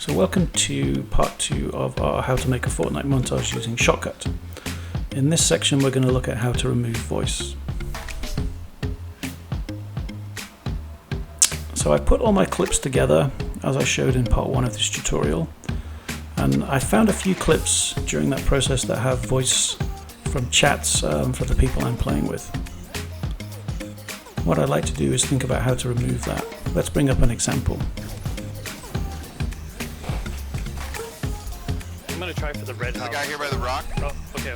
So welcome to part 2 of our how to make a Fortnite montage using Shotcut. In this section we're going to look at how to remove voice. So I put all my clips together as I showed in part 1 of this tutorial, and I found a few clips during that process that have voice from chats for the people I'm playing with. What I'd like to do is think about how to remove that. Let's bring up an example. I'm gonna try for the red house. The guy here by the rock? Oh, okay.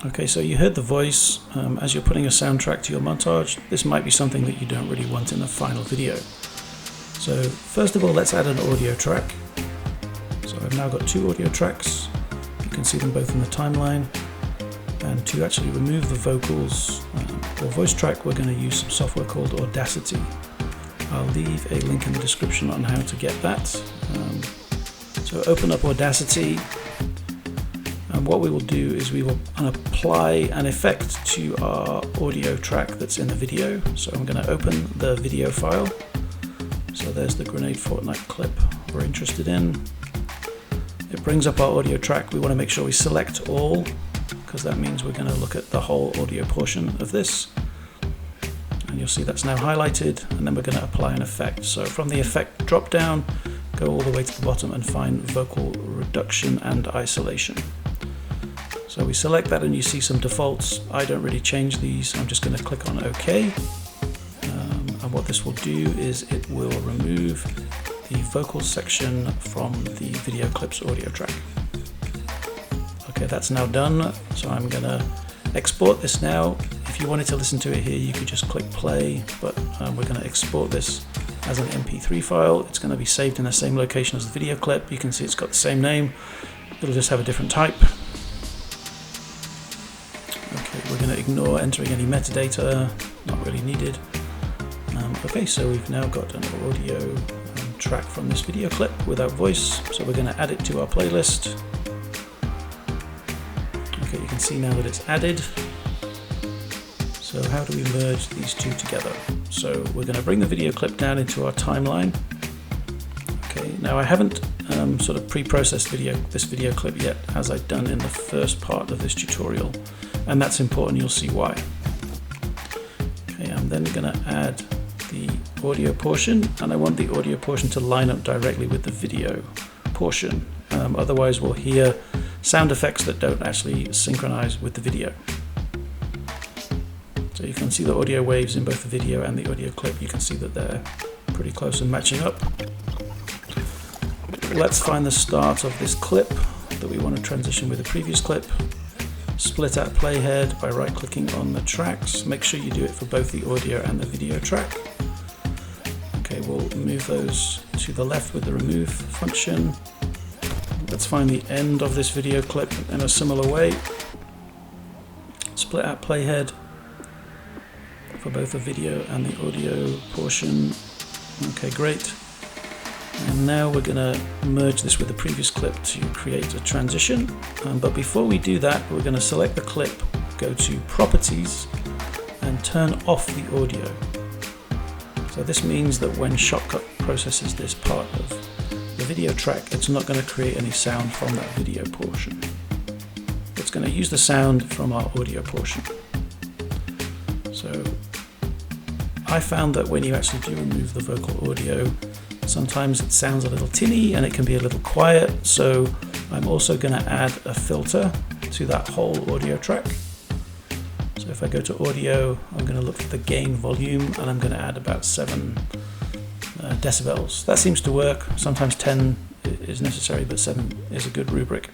Okay, so you heard the voice as you're putting a soundtrack to your montage. This might be something that you don't really want in the final video. So first of all, let's add an audio track. So I've now got 2 audio tracks. You can see them both in the timeline. And to actually remove the vocals or voice track, we're going to use some software called Audacity. I'll leave a link in the description on how to get that. So open up Audacity, and what we will do is we will apply an effect to our audio track that's in the video. So I'm going to open the video file. So there's the grenade Fortnite clip we're interested in. It brings up our audio track. We want to make sure we select all, because that means we're going to look at the whole audio portion of this. And you'll see that's now highlighted, and then we're going to apply an effect. So from the effect drop down, go all the way to the bottom and find vocal reduction and isolation. So we select that and you see some defaults. I don't really change these. I'm just going to click on OK. And what this will do is it will remove the vocal section from the video clips audio track. Okay, that's now done. So I'm going to export this now. If you wanted to listen to it here, you could just click play, but we're going to export this as an MP3 file. It's going to be saved in the same location as the video clip. You can see it's got the same name. It'll just have a different type. Okay, we're going to ignore entering any metadata, not really needed. Okay, so we've now got an audio track from this video clip without voice, so we're going to add it to our playlist. Okay, you can see now that it's added. So how do we merge these two together? So we're going to bring the video clip down into our timeline. Okay, now I haven't sort of pre-processed this video clip yet, as I've done in the first part of this tutorial, and that's important. You'll see why. Okay, I'm then going to add the audio portion, and I want the audio portion to line up directly with the video portion. Otherwise we'll hear sound effects that don't actually synchronize with the video. So you can see the audio waves in both the video and the audio clip. You can see that they're pretty close and matching up. Let's find the start of this clip that we want to transition with the previous clip. Split at playhead by right-clicking on the tracks. Make sure you do it for both the audio and the video track. Okay, we'll move those to the left with the remove function. Let's find the end of this video clip in a similar way. Split at playhead for both the video and the audio portion. Okay, great. And now we're going to merge this with the previous clip to create a transition. But before we do that, we're going to select the clip, go to Properties, and turn off the audio. So this means that when Shotcut processes this part of the video track, it's not going to create any sound from that video portion. It's going to use the sound from our audio portion. So I found that when you actually do remove the vocal audio, sometimes it sounds a little tinny and it can be a little quiet. So I'm also going to add a filter to that whole audio track. So if I go to audio, I'm going to look for the gain volume, and I'm going to add about 7 decibels. That seems to work. Sometimes 10 is necessary, but 7 is a good rubric.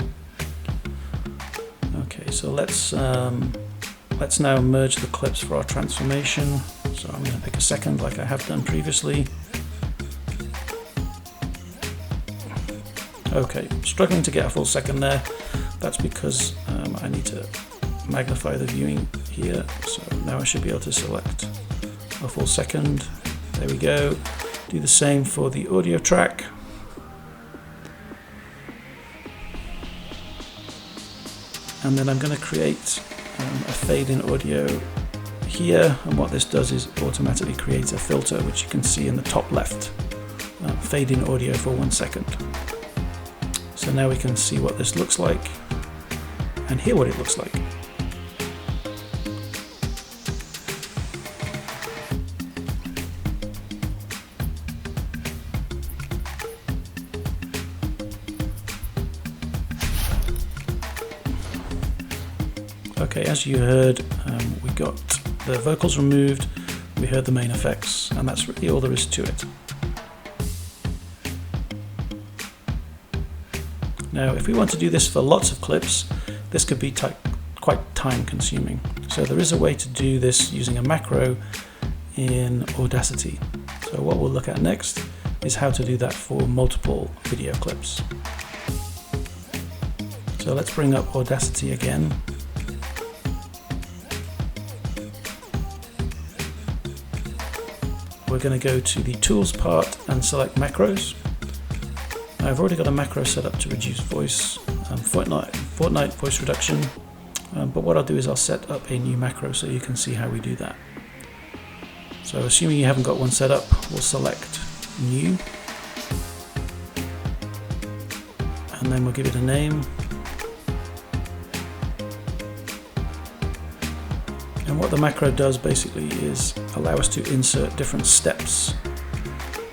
Okay, so let's now merge the clips for our transformation. So I'm going to pick a second like I have done previously. Okay, struggling to get a full second there. That's because I need to magnify the viewing here. So now I should be able to select a full second. There we go. Do the same for the audio track. And then I'm going to create a fade in audio here, and what this does is automatically create a filter, which you can see in the top left fade in audio for 1 second. So now we can see what this looks like and hear what it looks like. Okay, as you heard, we got the vocals removed, we heard the main effects, and that's really all there is to it. Now, if we want to do this for lots of clips, this could be quite time consuming. So there is a way to do this using a macro in Audacity. So what we'll look at next is how to do that for multiple video clips. So let's bring up Audacity again. We're going to go to the Tools part and select Macros. Now, I've already got a macro set up to reduce voice, Fortnite voice reduction, but what I'll do is I'll set up a new macro so you can see how we do that. So assuming you haven't got one set up, we'll select New, and then we'll give it a name. And what the macro does basically is allow us to insert different steps,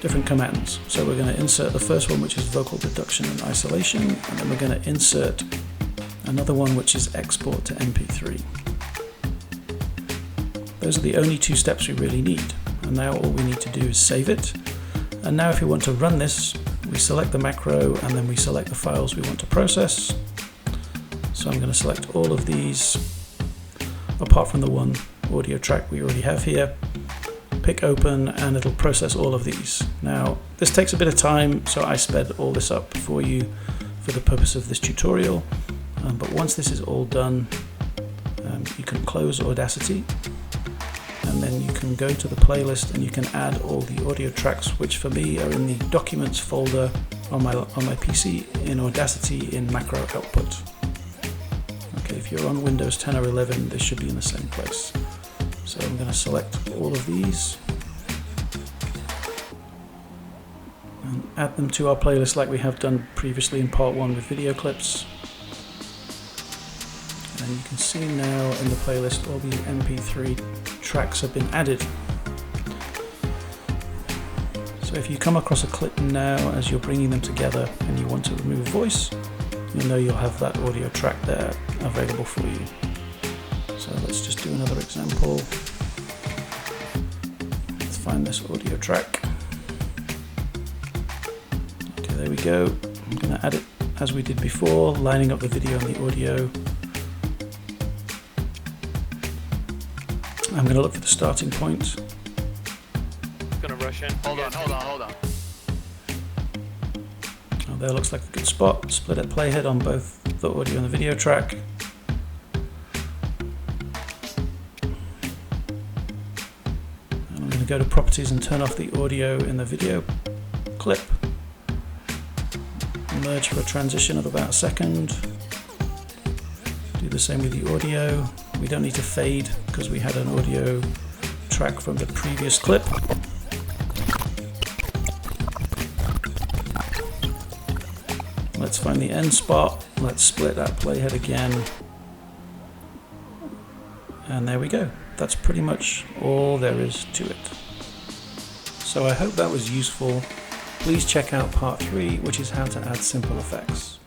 different commands. So we're going to insert the first one, which is vocal reduction and isolation, and then we're going to insert another one, which is export to MP3. Those are the only two steps we really need. And now all we need to do is save it. And now if we want to run this, we select the macro and then we select the files we want to process. So I'm going to select all of these, apart from the one audio track we already have here. Pick open and it'll process all of these. Now this takes a bit of time, so I sped all this up for you for the purpose of this tutorial, but once this is all done, you can close Audacity and then you can go to the playlist and you can add all the audio tracks, which for me are in the documents folder on my PC in Audacity in macro output. Okay, if you're on Windows 10 or 11, they should be in the same place. So I'm going to select all of these and add them to our playlist like we have done previously in part 1 with video clips. And you can see now in the playlist all the MP3 tracks have been added. So if you come across a clip now as you're bringing them together and you want to remove voice, you'll know you'll have that audio track there available for you. So let's just do another example. Let's find this audio track. Okay, there we go. I'm going to add it as we did before, lining up the video and the audio. I'm going to look for the starting point. Gonna rush in. Hold on. Oh, there looks like a good spot. Split at playhead on both the audio and the video track. And I'm going to go to properties and turn off the audio in the video clip. Merge for a transition of about a second. Do the same with the audio. We don't need to fade because we had an audio track from the previous clip. Let's find the end spot. Let's split that playhead again. And there we go. That's pretty much all there is to it. So I hope that was useful. Please check out part 3, which is how to add simple effects.